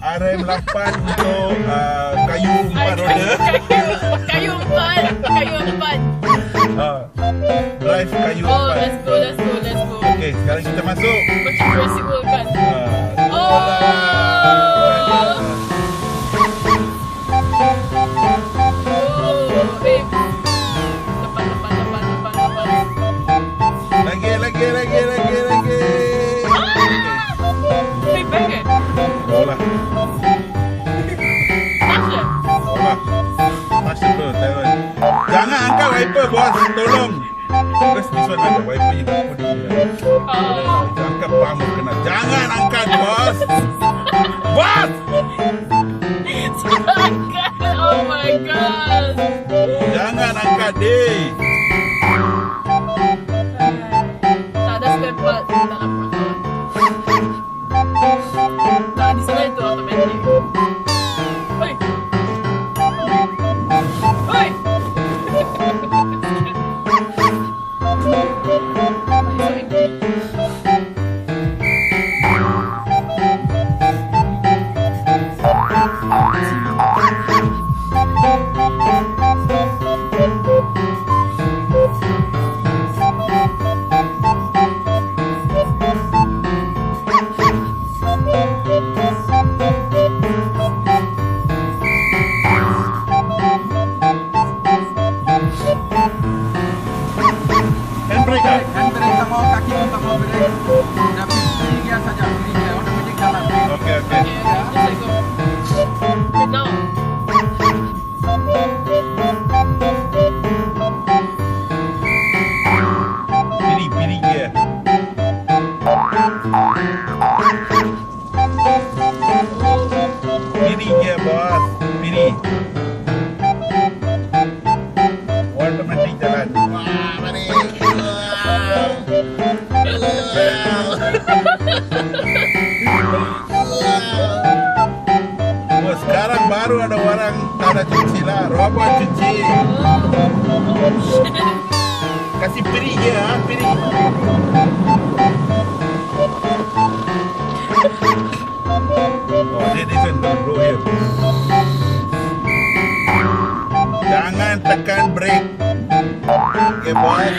RM8 untuk kayu 4 roda. Kayu 4. Drive kayu 4. Oh, let's go. Okay, sekarang kita masuk. Macam Jurassic World kan? Lagi. Baik kan? Olah. Masuk bro, turun. Jangan angkat wiper bos, tolong. Terus this one ada wiper yang kuning dia. Angkat pamuk kena. Jangan angkat bos. Bos! Angkat. Oh my god. Jangan angkat deh. Tak ada spare part dalam motor. Nah, di sana itu automatic. Oi. Handbrake sama kaki untuk mau brake. Tapi pilih gear saja, automatic jalan. Okay. Just like go. Wait now. Pilih gear. Pilih gear bos. Pilih. Automatic jalan. Wah, mari. Bos, sekarang baru ada orang tak ada cuci lah. Robot cuci. Kasih peri je ha, peri. Oh, dia decent bro here. Jangan tekan brake. Okay, bos.